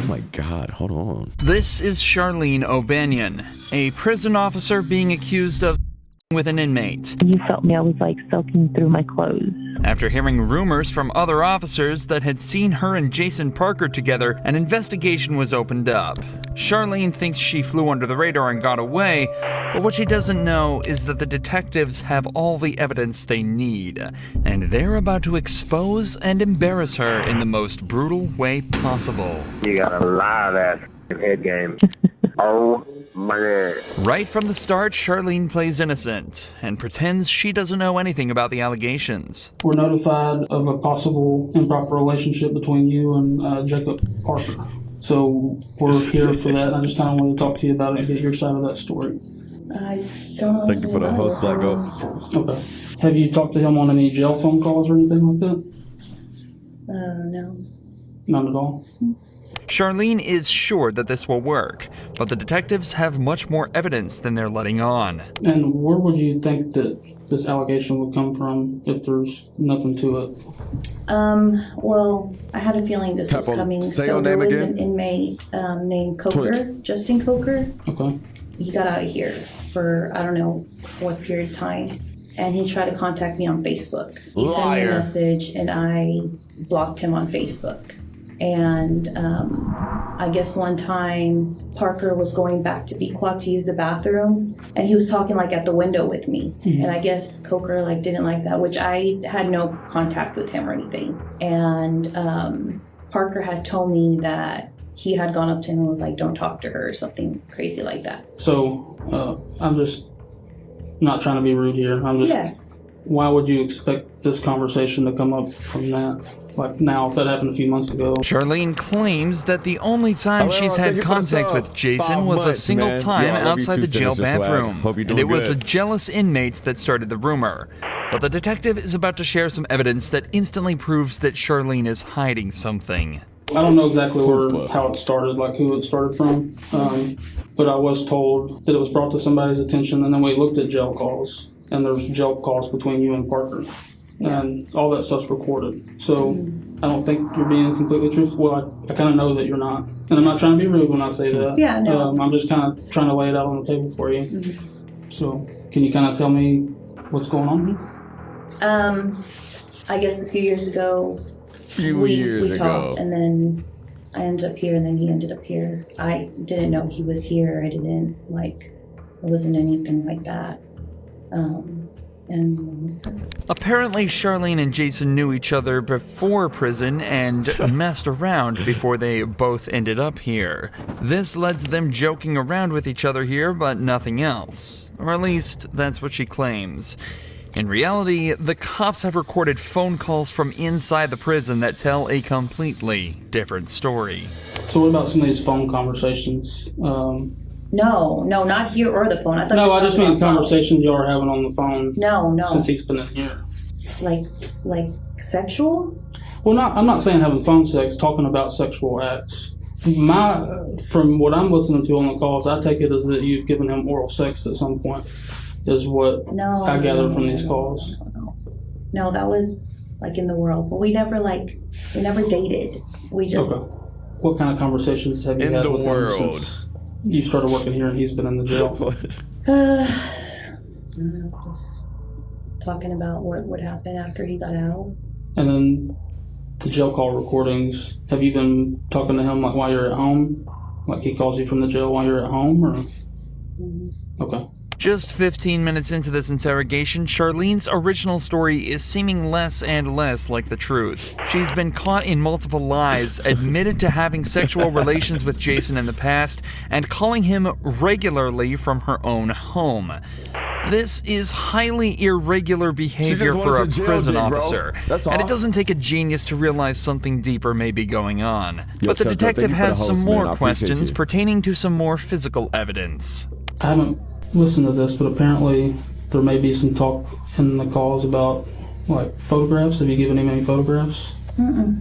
my God, hold on. This is Charlene O'Banion, a prison officer being accused of with an inmate. You felt me, I was like soaking through my clothes. After hearing rumors from other officers that had seen her and Jason Parker together, an investigation was opened up. Charlene thinks she flew under the radar and got away, but what she doesn't know is that the detectives have all the evidence they need, and they're about to expose and embarrass her in the most brutal way possible. You got a live ass head game. Oh my God. Right from the start, Charlene plays innocent and pretends she doesn't know anything about the allegations. We're notified of a possible improper relationship between you and Jacob Parker. So we're here for that. I just kind of want to talk to you about it and get your side of that story. I don't know. Thank you for the host, Black Goat. Okay. Have you talked to him on any jail phone calls or anything like that? No. None at all? Charlene is sure that this will work, but the detectives have much more evidence than they're letting on. And where would you think that this allegation would come from if there's nothing to it? Well, I had a feeling this was coming. Say so your there name was again. an inmate named Coker, Twitch. Justin Coker. Okay. He got out of here for, I don't know what period of time. And he tried to contact me on Facebook. He sent me a message and I blocked him on Facebook. And I guess one time Parker was going back to Bequat to use the bathroom and he was talking like at the window with me. Mm-hmm. And I guess Coker like didn't like that, which I had no contact with him or anything. And Parker had told me that he had gone up to him and was like, don't talk to her or something crazy like that. So I'm just not trying to be rude here. I'm just, Why would you expect this conversation to come up from that? Like now, if that happened a few months ago. Charlene claims that the only time she's had contact with Jason was a single time outside the jail bathroom. And it was a jealous inmate that started the rumor. But the detective is about to share some evidence that instantly proves that Charlene is hiding something. I don't know exactly how it started, like who it started from, but I was told that it was brought to somebody's attention, and then we looked at jail calls, and there was jail calls between you and Parker, and all that stuff's recorded. So I don't think you're being completely truthful. Well, I kind of know that you're not, and I'm not trying to be rude when I say that. Yeah, no. I'm just kind of trying to lay it out on the table for you. Mm-hmm. So can you kind of tell me what's going on? I guess a few years ago. We talked, and then I ended up here, and then he ended up here. I didn't know he was here. I didn't, it wasn't anything like that. Apparently, Charlene and Jason knew each other before prison and messed around before they both ended up here. This led to them joking around with each other here, but nothing else. Or at least, that's what she claims. In reality, the cops have recorded phone calls from inside the prison that tell a completely different story. So what about some of these phone conversations? No, not here or the phone. I just mean conversations y'all are having on the phone. No. Since he's been in here. Like sexual? Well, I'm not saying having phone sex, talking about sexual acts. From what I'm listening to on the calls, I take it as that you've given him oral sex at some point. Is what I gather from these calls. No, that was in the world, but we never dated. We just. Okay. What kind of conversations have you had with him since you started working here and he's been in the jail? Just talking about what would happen after he got out. And then the jail call recordings. Have you been talking to him while you're at home? Like he calls you from the jail while you're at home, or? Mm-hmm. Okay. Just 15 minutes into this interrogation, Charlene's original story is seeming less and less like the truth. She's been caught in multiple lies, admitted to having sexual relations with Jason in the past, and calling him regularly from her own home. This is highly irregular behavior for a prison officer, and it doesn't take a genius to realize something deeper may be going on. But the detective has some more questions pertaining to some more physical evidence. I haven't listened to this, but apparently there may be some talk in the calls about photographs. Have you given him any photographs? Mm-mm.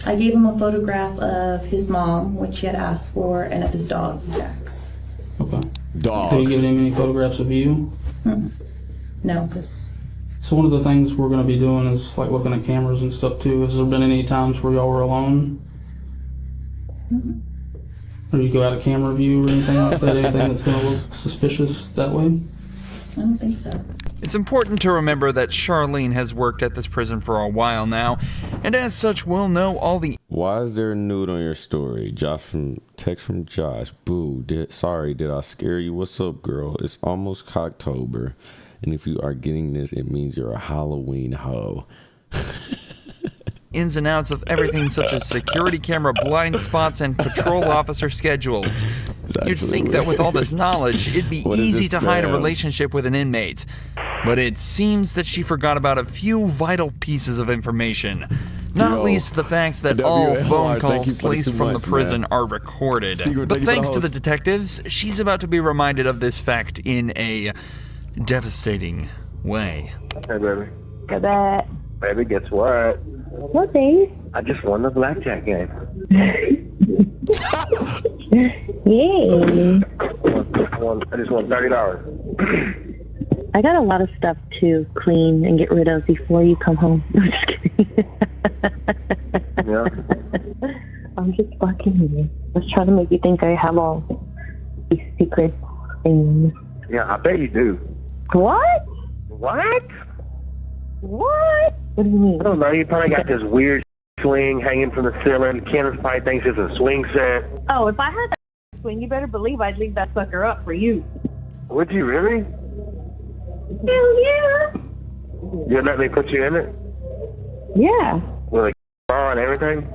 I gave him a photograph of his mom, which he had asked for, and of his dog, Jax. Okay. Dog. Have you given him any photographs of you? Mm-mm. No, because... So one of the things we're going to be doing is looking at cameras and stuff too. Has there been any times where y'all were alone? Mm-hmm. Or you go out of camera view or anything like that? Anything that's going to look suspicious that way? I don't think so. It's important to remember that Charlene has worked at this prison for a while now, and as such will know all the... Why is there a nude on your story? Text from Josh. Boo, sorry, did I scare you? What's up, girl? It's almost October, and if you are getting this, it means you're a Halloween hoe. ins and outs of everything such as security camera blind spots and patrol officer schedules. You'd think that with all this knowledge, it'd be easy to hide a relationship with an inmate. But it seems that she forgot about a few vital pieces of information. Not least the facts that all phone calls placed from the prison are recorded. But thanks to the detectives, she's about to be reminded of this fact in a devastating way. Hey, baby. Go back. Baby, guess what? What, babe? I just won the blackjack game. Yay. I just won $30. I got a lot of stuff to clean and get rid of before you come home. I'm just kidding. Yeah. I'm just fucking with you. I was trying to make you think I have all these secret things. Yeah, I bet you do. What? What? What? What do you mean? I don't know. You probably got this weird swing hanging from the ceiling. Kenneth probably thinks it's a swing set. Oh, if I had that swing, you better believe I'd leave that sucker up for you. Would you really? Hell yeah. You'd let me put you in it? Yeah. With a ball and everything?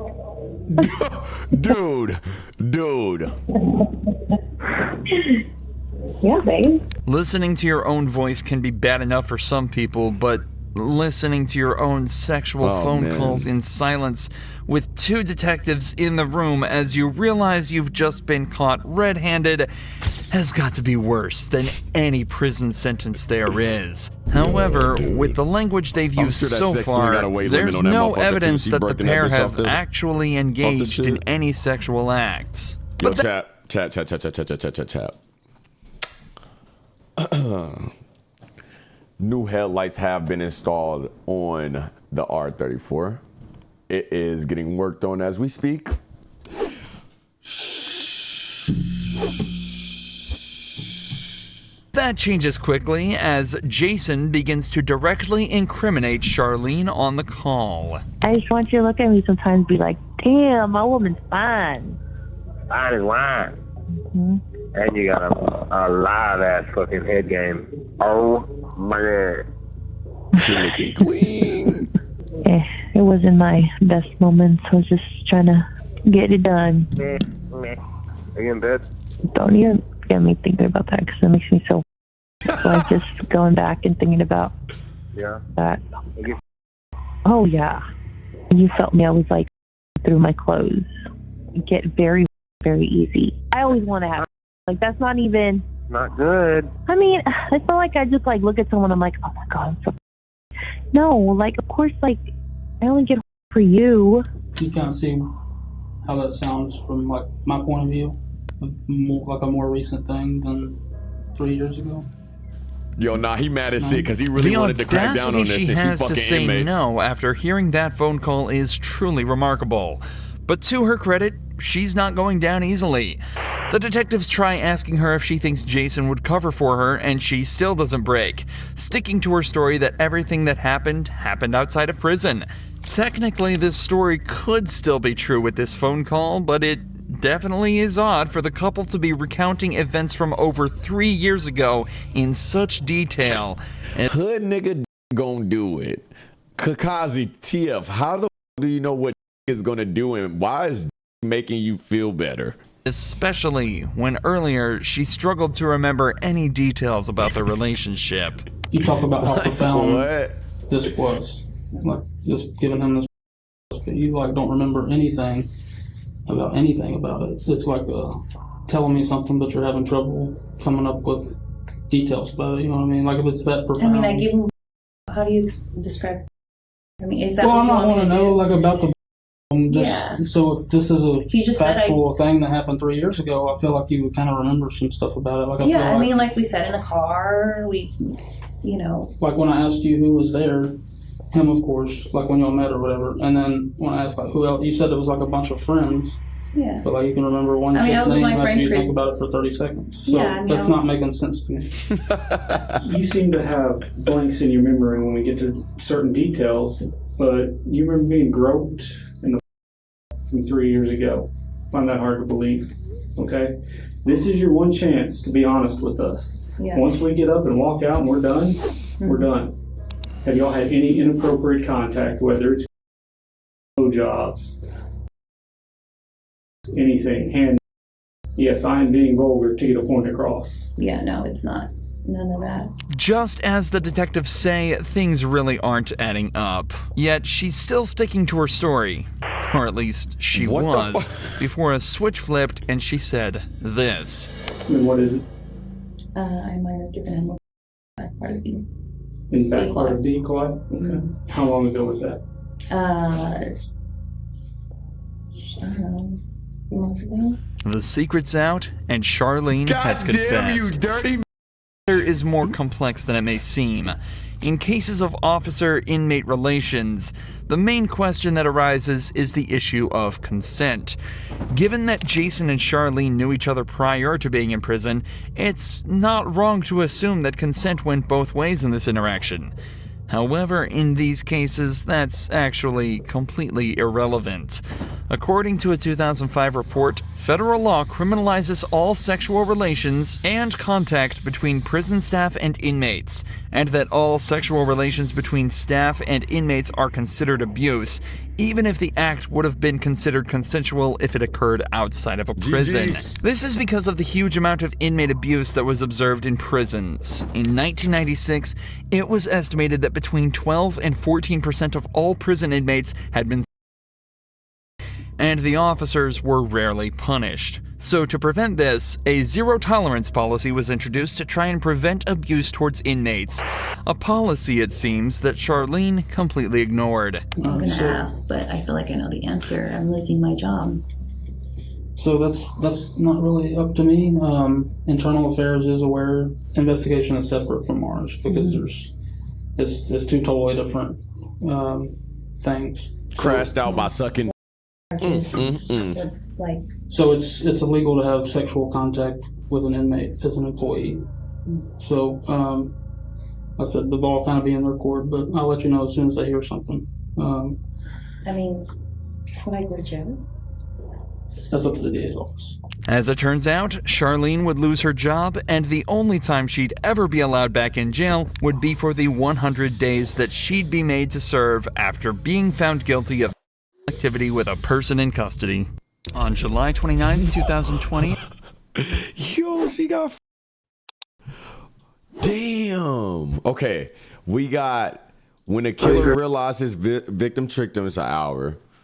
Dude. Yeah, babe. Listening to your own voice can be bad enough for some people, but listening to your own sexual phone calls in silence with two detectives in the room as you realize you've just been caught red-handed has got to be worse than any prison sentence there is. However, with the language they've used so far, there's no evidence that the pair have actually engaged in any sexual acts. Yo, chat. New headlights have been installed on the R34. It is getting worked on as we speak. That changes quickly as Jason begins to directly incriminate Charlene on the call. I just want you to look at me sometimes and be like, damn, my woman's fine. Fine as wine. Mm-hmm. And you got a live-ass fucking head game. Oh, my God. She looking clean. It wasn't my best moments. I was just trying to get it done. Are you in bed? Don't even get me thinking about that because it makes me so like just going back and thinking about that. Oh, yeah. You felt me. I was like through my clothes. Get very, very easy. I always want to have like that's not even not good. I mean, I feel like I just like look at someone. I'm like, oh my God, I'm so. No, like of course, like I only get for you. You kind of see how that sounds from like my point of view, like a more recent thing than 3 years ago. Yo, nah, he mad as shit because he really wanted to crack down on this and she fucking to say inmates. No after hearing that phone call is truly remarkable. But to her credit, she's not going down easily. The detectives try asking her if she thinks Jason would cover for her, and she still doesn't break, sticking to her story that everything that happened outside of prison. Technically, this story could still be true with this phone call, but it definitely is odd for the couple to be recounting events from over 3 years ago in such detail. Hood nigga gonna do it. Kakazi TF, how the do you know what is gonna do and why is making you feel better? Especially when earlier she struggled to remember any details about the relationship. You talk about how profound this was, like just giving him this, but you like don't remember anything about it. It's like telling me something, but you're having trouble coming up with details about it. You know what I mean? Like if it's that profound. I mean, I give him. How do you describe? I mean, is that? Well, what I want to know like about the. So if this is a factual thing that happened 3 years ago, I feel like you would kind of remember some stuff about it. Like I mean, like we sat in the car, we, you know. Like when I asked you who was there, him of course, like when y'all met or whatever, and then when I asked like who else, you said it was like a bunch of friends. Yeah. But like you can remember one I mean, I chick's was with name my after friend you Chris. think about it for 30 seconds. So Yeah, I mean, that's I not was- making sense to me. You seem to have blanks in your memory when we get to certain details, but you remember being groped in the from 3 years ago. I find that hard to believe. Okay? This is your one chance to be honest with us. Yes. Once we get up and walk out and we're done, we're done. Have y'all had any inappropriate contact, whether it's jobs, anything, hand? Yes, I am being vulgar to get a point across. Yeah, no, it's not. None of that. Just as the detectives say, things really aren't adding up. Yet she's still sticking to her story. Or at least she What the was, before a switch flipped and she said this. And what is it? I might have given him a part of you. In the back part of D quad? Okay. Mhm. How long ago was that? I don't know, a few months ago. The secret's out, and Charlene has God confessed. damn you, dirty. Is more complex than it may seem. In cases of officer-inmate relations, the main question that arises is the issue of consent. Given that Jason and Charlene knew each other prior to being in prison, it's not wrong to assume that consent went both ways in this interaction. However, in these cases, that's actually completely irrelevant. According to a 2005 report, federal law criminalizes all sexual relations and contact between prison staff and inmates, and that all sexual relations between staff and inmates are considered abuse, even if the act would have been considered consensual if it occurred outside of a prison. GGs. This is because of the huge amount of inmate abuse that was observed in prisons. In 1996, it was estimated that between 12 and 14% of all prison inmates had been, and the officers were rarely punished. So to prevent this, a zero-tolerance policy was introduced to try and prevent abuse towards inmates. A policy, it seems, that Charlene completely ignored. I'm gonna ask, but I feel like I know the answer. I'm losing my job. So that's not really up to me. Internal Affairs is aware. Investigation is separate from ours because it's two totally different things. Crashed out by sucking. Like, So it's illegal to have sexual contact with an inmate as an employee. So I said the ball kind of be in their court, but I'll let you know as soon as I hear something. I mean, would I go to jail? That's up to the DA's office. As it turns out, Charlene would lose her job, and the only time she'd ever be allowed back in jail would be for the 100 days that she'd be made to serve after being found guilty of activity with a person in custody. On July 29, 2020, Yo, she got. Damn. Okay, we got when a killer realized his victim tricked him. It's an hour.